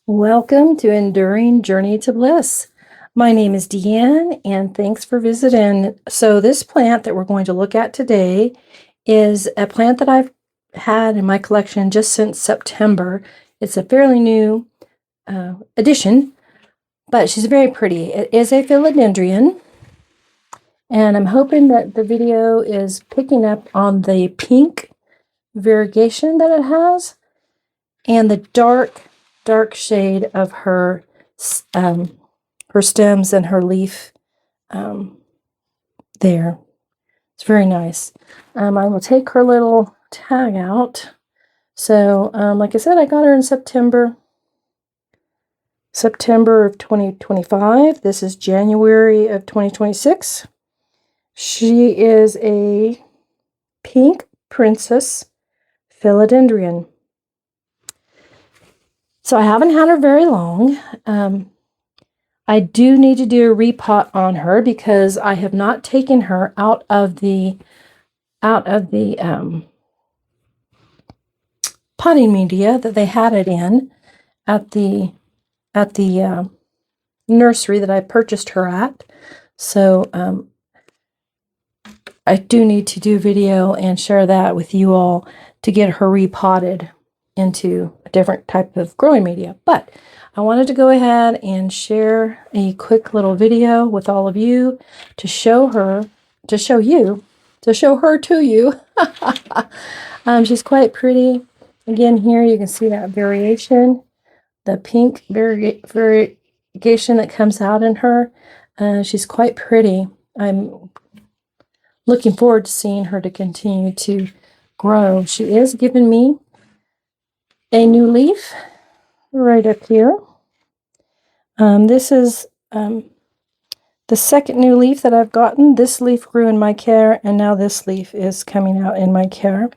Welcome to Enduring Journey to Bliss. My name is Deanne, and thanks for visiting. So this plant that we're going to look at today is a plant that I've had in my collection just since September. It's a fairly new addition, but she's very pretty. It is a philodendron, and I'm hoping that the video is picking up on the pink variegation that it has and the dark shade of her stems and her leaf there. It's very nice. I will take her little tag out. So, like I said, I got her in September of 2025. This is January of 2026. She is a pink princess philodendron. So I haven't had her very long. I do need to do a repot on her because I have not taken her out of the potting media that they had it in at the nursery that I purchased her at. So I do need to do a video and share that with you all to get her repotted into a different type of growing media. But I wanted to go ahead and share a quick little video with all of you to show her to you. She's quite pretty. Again, here you can see that variation, the pink variegation that comes out in her. She's quite pretty. I'm looking forward to seeing her to continue to grow. She is giving me a new leaf right up here. This is the second new leaf that I've gotten. This leaf grew in my care, and now this leaf is coming out in my care.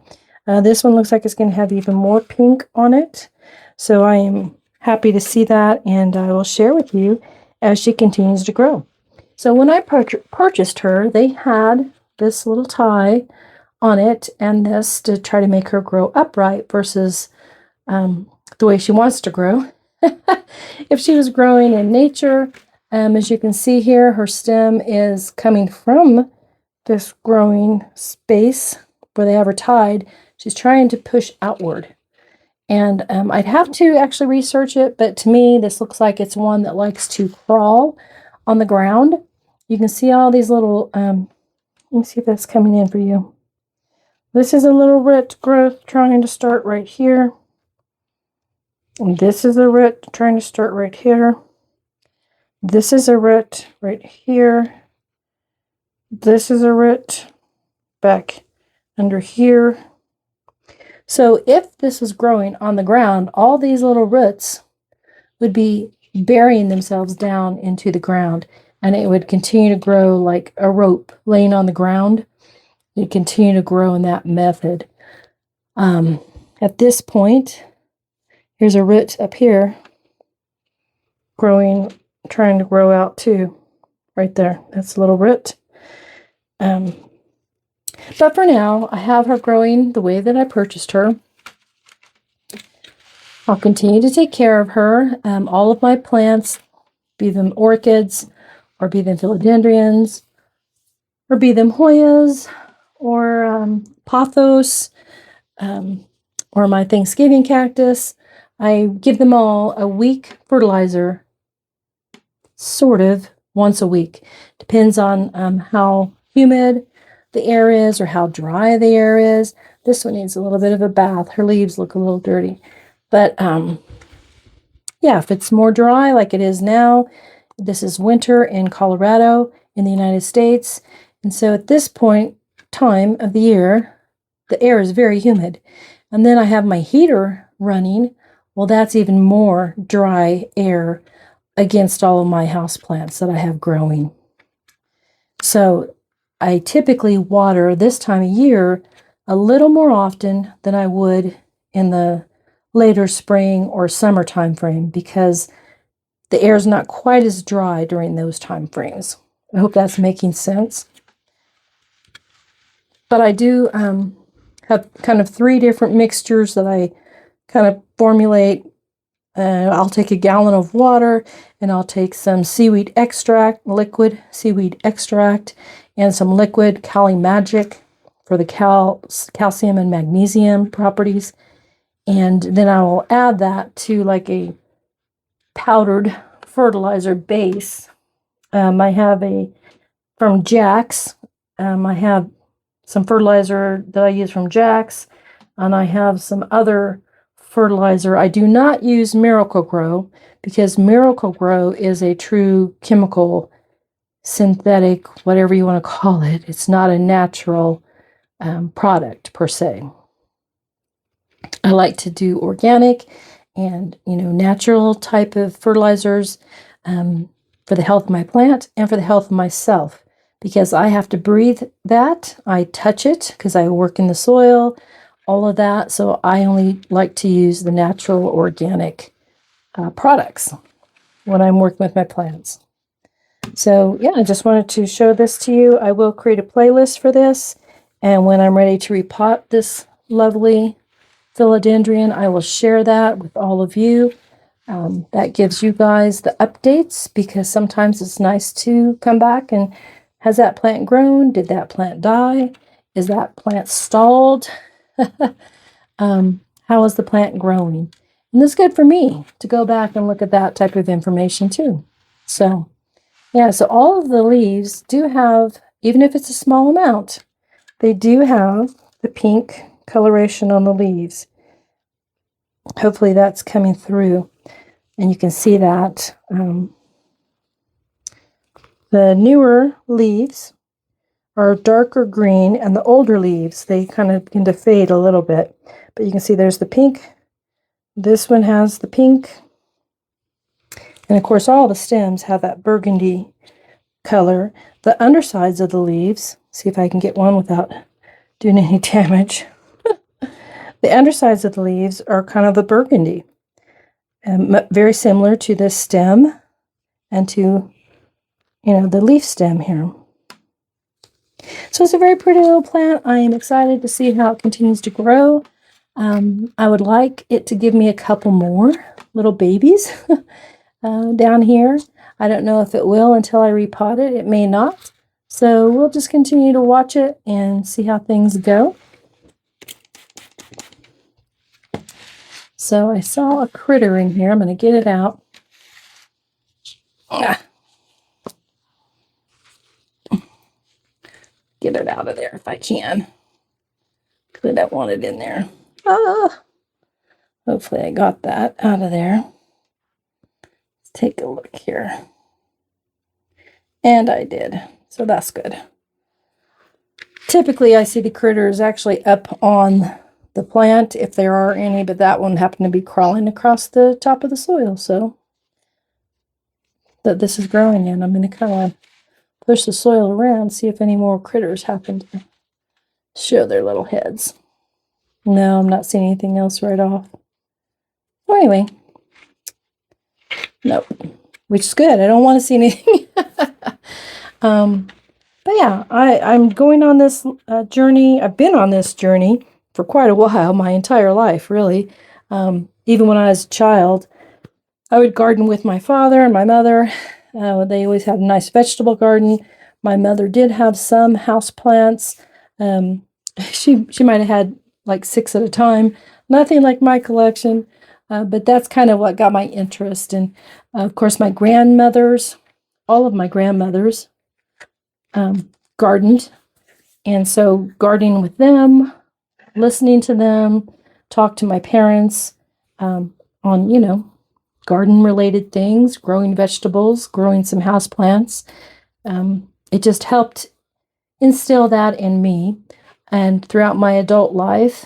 This one looks like it's going to have even more pink on it. So I am happy to see that, and I will share with you as she continues to grow. So when I purchased her, they had this little tie on it and this to try to make her grow upright versus the way she wants to grow. If she was growing in nature, as you can see here, her stem is coming from this growing space where they have her tied. She's trying to push outward. And I'd have to actually research it, but to me, this looks like it's one that likes to crawl on the ground. You can see all these little, let me see if that's coming in for you. This is a little root growth trying to start right here. And this is a root trying to start right here. This is a root right here. This is a root back under here. So if this was growing on the ground, all these little roots would be burying themselves down into the ground, and it would continue to grow like a rope laying on the ground. It'd continue to grow in that method. At this point, here's a root up here growing, trying to grow out too. Right there. That's a little root. But for now, I have her growing the way that I purchased her. I'll continue to take care of her. All of my plants, be them orchids, or be them philodendrons, or be them Hoyas, or pothos, or my Thanksgiving cactus, I give them all a week fertilizer, sort of once a week. Depends on how humid the air is or how dry the air is. This one needs a little bit of a bath. Her leaves look a little dirty. But yeah, if it's more dry like it is now, this is winter in Colorado in the United States. And so at this time of the year, the air is very humid. And then I have my heater running. Well, that's even more dry air against all of my houseplants that I have growing. So I typically water this time of year a little more often than I would in the later spring or summer time frame because the air is not quite as dry during those time frames. I hope that's making sense. But I do have kind of three different mixtures that I kind of formulate I'll take a gallon of water, and I'll take some seaweed extract, liquid seaweed extract, and some liquid Cali Magic for the calcium and magnesium properties. And then I will add that to like a powdered fertilizer base. I have from Jack's. I have some fertilizer that I use from Jack's, and I have some other fertilizer. I do not use Miracle-Gro because Miracle-Gro is a true chemical, synthetic, whatever you want to call it. It's not a natural product per se. I like to do organic and natural type of fertilizers for the health of my plant and for the health of myself, because I have to breathe that. I touch it because I work in the soil, all of that. So I only like to use the natural organic products when I'm working with my plants. So yeah, I just wanted to show this to you. I will create a playlist for this, and when I'm ready to repot this lovely philodendron, I will share that with all of you. That gives you guys the updates, because sometimes it's nice to come back and has that plant grown? Did that plant die? Is that plant stalled? How is the plant growing? And it's good for me to go back and look at that type of information too. So yeah, so all of the leaves do have, even if it's a small amount, they do have the pink coloration on the leaves. Hopefully that's coming through, and you can see that. The newer leaves are darker green, and the older leaves, they kind of begin to fade a little bit. But you can see there's the pink. This one has the pink. And of course, all the stems have that burgundy color. The undersides of the leaves, see if I can get one without doing any damage. The undersides of the leaves are kind of the burgundy, very similar to the stem and to, the leaf stem here. So it's a very pretty little plant. I am excited to see how it continues to grow. I would like it to give me a couple more little babies down here. I don't know if it will until I repot it. It may not. So we'll just continue to watch it and see how things go. So I saw a critter in here. I'm going to get it out. Get it out of there if I can. I don't want it in there. Hopefully I got that out of there. Let's take a look here. And I did. So that's good. Typically I see the critters actually up on the plant, if there are any, but that one happened to be crawling across the top of the soil. So that this is growing in, I'm going to kind of push the soil around, see if any more critters happen to show their little heads. No, I'm not seeing anything else right off. Well, anyway, nope, which is good. I don't want to see anything. But yeah, I'm going on this journey. I've been on this journey for quite a while, my entire life, really. Even when I was a child, I would garden with my father and my mother. They always had a nice vegetable garden. My mother did have some house plants. She might have had like 6 at a time. Nothing like my collection, but that's kind of what got my interest. And of course, my grandmothers, all of my grandmothers, gardened. And so gardening with them, listening to them, talk to my parents on, garden related things, growing vegetables, growing some houseplants. It just helped instill that in me. And throughout my adult life,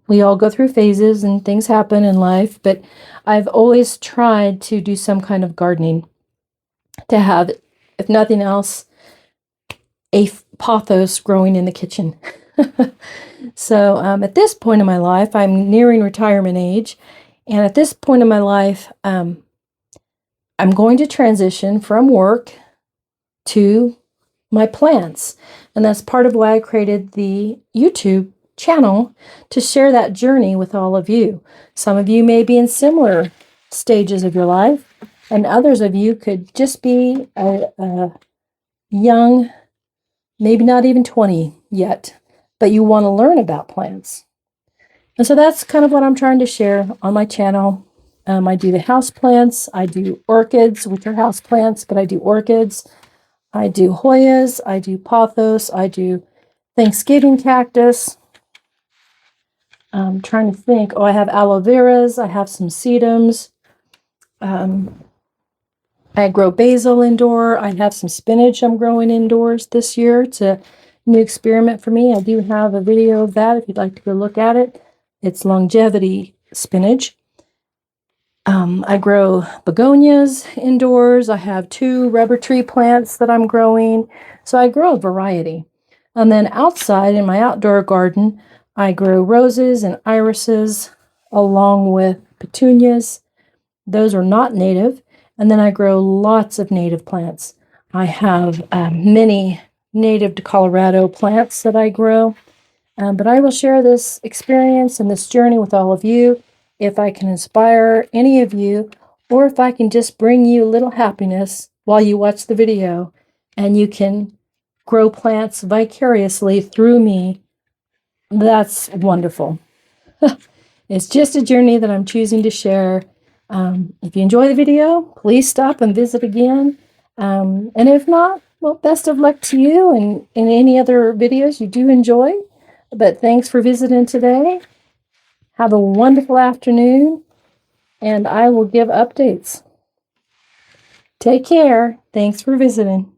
we all go through phases and things happen in life, but I've always tried to do some kind of gardening to have, if nothing else, a pothos growing in the kitchen. So at this point in my life, I'm nearing retirement age. And at this point in my life, I'm going to transition from work to my plants. And that's part of why I created the YouTube channel, to share that journey with all of you. Some of you may be in similar stages of your life, and others of you could just be a young, maybe not even 20 yet, but you want to learn about plants. And so that's kind of what I'm trying to share on my channel. I do the house plants. I do orchids, which are house plants, but I do orchids. I do Hoyas. I do pothos. I do Thanksgiving cactus. I'm trying to think. Oh, I have aloe veras. I have some sedums. I grow basil indoor. I have some spinach I'm growing indoors this year. It's a new experiment for me. I do have a video of that if you'd like to go look at it. It's longevity spinach. I grow begonias indoors. I have 2 rubber tree plants that I'm growing. So I grow a variety. And then outside in my outdoor garden, I grow roses and irises along with petunias. Those are not native. And then I grow lots of native plants. I have many native to Colorado plants that I grow. But I will share this experience and this journey with all of you if I can inspire any of you, or if I can just bring you a little happiness while you watch the video, and you can grow plants vicariously through me. That's wonderful. It's just a journey that I'm choosing to share. If you enjoy the video, please stop and visit again. And if not, well, best of luck to you and in any other videos you do enjoy. But thanks for visiting today. Have a wonderful afternoon, and I will give updates. Take care. Thanks for visiting.